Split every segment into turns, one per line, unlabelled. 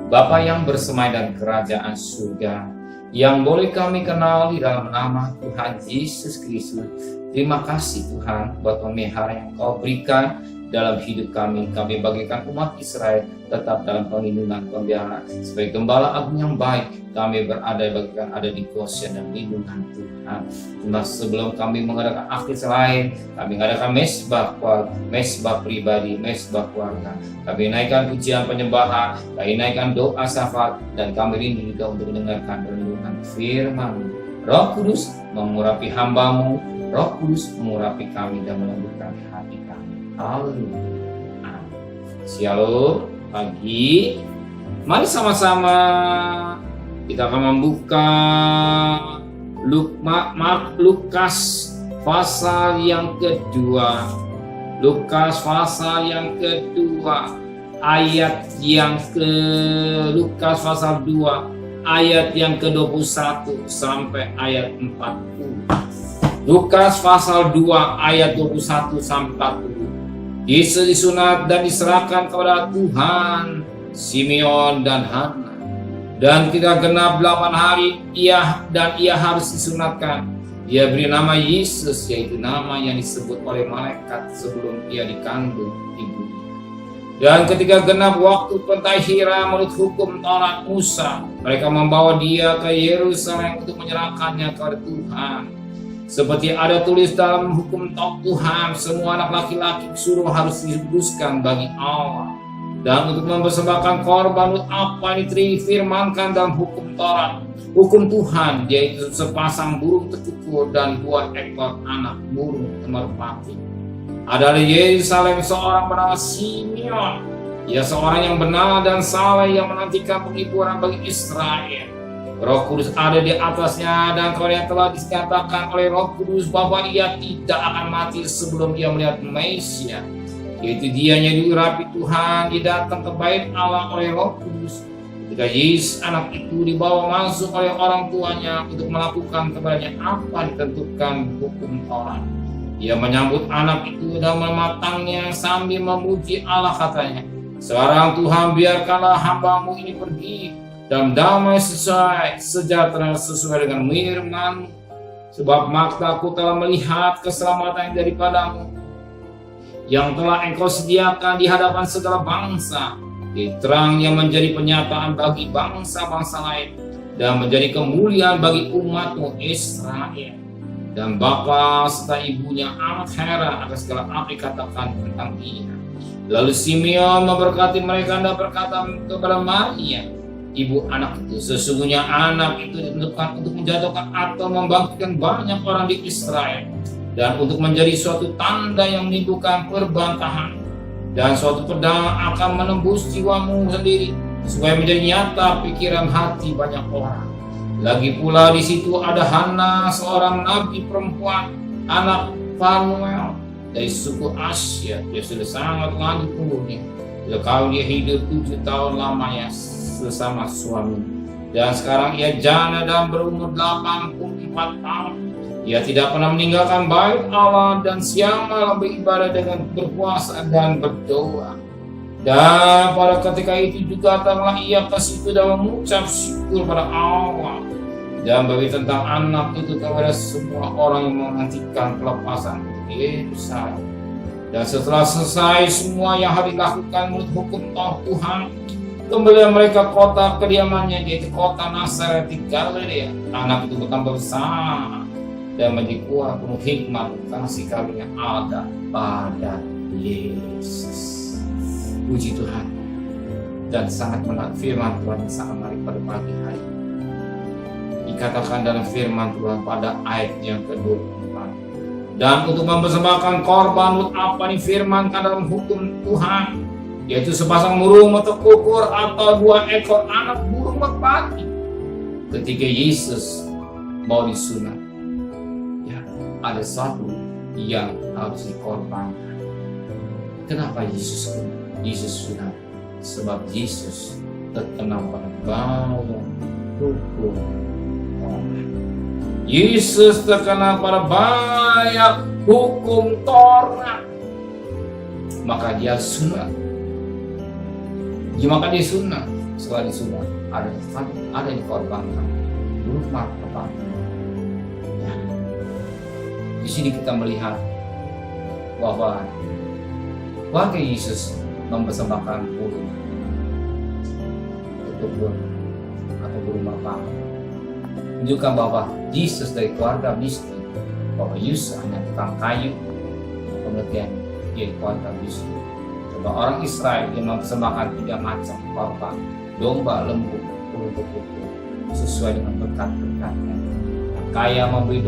Bapa yang bersemai dalam kerajaan surga, yang boleh kami kenal di dalam nama Tuhan Yesus Kristus. Terima kasih Tuhan buat pemeliharaan yang Kau berikan dalam hidup kami. Kami bagikan umat Israel tetap dalam perlindungan pemeliharaan. Sebagai gembala agung yang baik, kami bagikan ada di Goshen dan lindungan Tuhan. Sebelum kami mengadakan aktif lain, kami mengadakan mesbah pribadi, mesbah keluarga. Kami naikkan pujian penyembahan, kami naikkan doa syafaat, dan kami rindu juga untuk mendengarkan renungan firman. Roh Kudus mengurapi hamba-Mu, Roh Kudus mengurapi kami dan melembutkan hati kami. Haleluya. Shalom pagi. Mari sama-sama kita akan membuka Lukas pasal yang kedua. Lukas pasal yang kedua, ayat yang Lukas pasal 2 ayat yang ke-21 sampai ayat 40. Lukas pasal 2 ayat 21 sampai 40. Yesus disunat dan diserahkan kepada Tuhan, Simeon dan Hana. Dan tidak genap 8 hari ia harus disunatkan. Dia beri nama Yesus, yaitu nama yang disebut oleh malaikat sebelum ia dikandung ibunya. Dan ketika genap waktu pentakhira menurut hukum Taurat Musa, mereka membawa dia ke Yerusalem untuk menyerahkannya kepada Tuhan. Seperti ada tulis dalam hukum Tuhan, semua anak laki-laki suruh harus dikuduskan bagi Allah. Dan untuk mempersembahkan korban apa yang difirmankan dalam hukum Taurat, hukum Tuhan, yaitu sepasang burung tercukur dan 2 ekor anak burung merpati. Ada di Yerusalem seorang bernama Simeon. Ia seorang yang benar dan saleh yang menantikan penghiburan bagi Israel. Roh Kudus ada di atasnya, dan yang telah dikatakan oleh Roh Kudus bahwa ia tidak akan mati sebelum ia melihat Mesia, yaitu dia yang diurapi Tuhan. Dia datang ke bait Allah oleh Roh Kudus. Ketika Yesus anak itu dibawa masuk oleh orang tuanya untuk melakukan kepadanya apa ditentukan hukum Taurat, ia menyambut anak itu dan mematangnya sambil memuji Allah, katanya, "Sekarang Tuhan, biarkanlah hamba-Mu ini pergi dalam damai sejahtera sesuai dengan firman, sebab mataku telah melihat keselamatan daripada-Mu, yang telah Engkau sediakan di hadapan segala bangsa, di terang yang menjadi penyataan bagi bangsa-bangsa lain, dan menjadi kemuliaan bagi umat-Mu Israel." Dan bapa serta ibunya amat heran akan segala apa dikatakan tentang dia. Lalu Simeon memberkati mereka dan berkata kepada Maria, ibu anak itu, "Sesungguhnya anak itu ditentukan untuk menjatuhkan atau membangkitkan banyak orang di Israel, dan untuk menjadi suatu tanda yang menimbulkan perbantahan, dan suatu pedang akan menembus jiwamu sendiri, supaya menjadi nyata pikiran hati banyak orang." Lagi pula di situ ada Hana, seorang nabi perempuan, anak Fanuel dari suku Asia. Dia sudah sangat lanjut umurnya. Dia hidup 7 tahun lamanya bersama suami, dan sekarang ia janda dan berumur 84 tahun. Ia tidak pernah meninggalkan bait Allah, dan siang malam beribadah dengan berpuasa dan berdoa. Dan pada ketika itu juga datanglah ia ke situ dan mengucap syukur pada Allah, dan beritahu tentang anak itu kepada semua orang yang menantikan pelepasan Yerusalem. Dan setelah selesai semua yang harus dilakukan menurut hukum Tuhan, kembali mereka kota kediamannya, yaitu kota Nazaret di Galilea. Anak itu bertambah besar dan menjadi kuat, penuh hikmat, kasih karunia ada pada Yesus. Puji Tuhan. Dan sangat menarik firman Tuhan yang sangat menarik pada pagi hari. Dikatakan dalam firman Tuhan pada ayat yang ke-24. Dan untuk mempersembahkan korban apa difirmankan dalam hukum Tuhan, yaitu sepasang burung terkukur atau 2 ekor anak burung merpati. Ketika Yesus mau disunat, ya, ada satu yang harus dikorbankan. Kenapa Yesus sunat? Sebab Yesus terkena pada banyak hukum Taurat. Yesus terkena pada banyak hukum Taurat, maka dia sunat. Maka dia sunat. Setelah disunat, ada yang dikorbankan, rumah apa? Ya. Di sini kita melihat bahwa keluarga Yesus mempersembahkan burung atau burung merpati, menunjukkan bahwa Yesus dari keluarga miskin, bahwa Yesus hanya tukang kayu, kemudian dia keluarga miskin. Bahwa orang Israel yang mempersembahkan 3 macam korban, domba, lembu, ulu-ulu, sesuai dengan berkat-berkatnya. Yang kaya memberi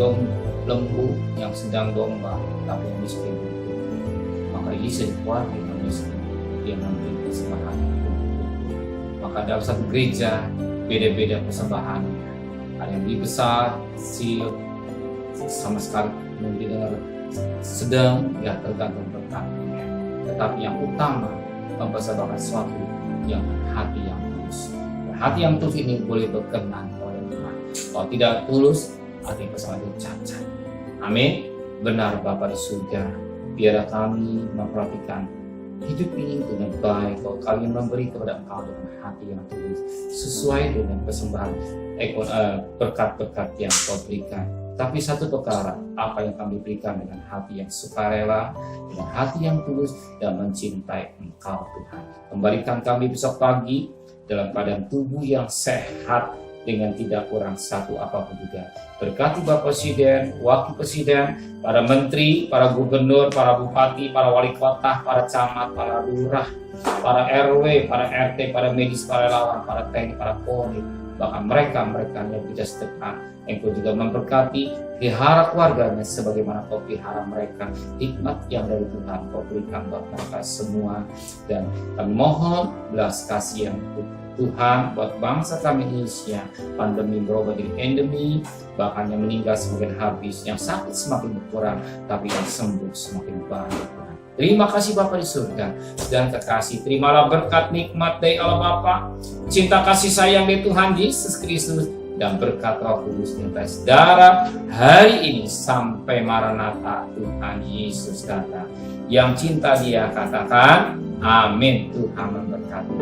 lembu, yang sedang domba, tapi yang miskin itu. Maka Yesus keluarga yang miskin, dia memberi persembahan. Maka dalam satu gereja beda-beda persembahannya. Ada yang lebih besar, kecil, sama sekali memberi dengan sedang, ya tergantung berkatnya. Tetapi yang utama mempersembahkan sesuatu yang hati yang tulus. Hati yang tulus ini boleh berkenan oleh Tuhan. Kalau tidak tulus, hati persembahan itu cacat. Amin. Benar Bapa di surga, biarlah kami memperhatikan hidup ini dengan baik. Kalau kalian memberi kepada Engkau dengan hati yang tulus, sesuai dengan persembahan berkat-berkat yang Kau berikan. Tapi satu perkara, apa yang kami berikan dengan hati yang sukarela, dengan hati yang tulus dan mencintai Engkau Tuhan. Kembalikan kami besok pagi dalam keadaan tubuh yang sehat dengan tidak kurang satu apapun juga. Berkati Bapak Presiden, Wakil Presiden, para menteri, para gubernur, para bupati, para wali kota, para camat, para lurah, para RW, para RT, para medis, para relawan, para TNI, para Polri, bahkan mereka yang tidak sedekat. Engkau juga memberkati, pelihara keluarganya sebagaimana Kau pelihara mereka. Hikmat yang dari Tuhan Kau berikan buat mereka semua. Dan kami mohon belas kasih yang Tuhan buat bangsa kami Indonesia. Pandemi berubah jadi endemi, bahkan yang meninggal semakin habis, yang sakit semakin berkurang, tapi yang sembuh semakin banyak. Terima kasih Bapa di surga dan kekasih. Terimalah berkat nikmat dari Allah Bapa, cinta kasih sayang dari Tuhan Yesus Kristus, dan berkat Roh Kudus yang atas darah hari ini sampai Maranatha Tuhan Yesus datang. Yang cinta Dia katakan, amin. Tuhan memberkati.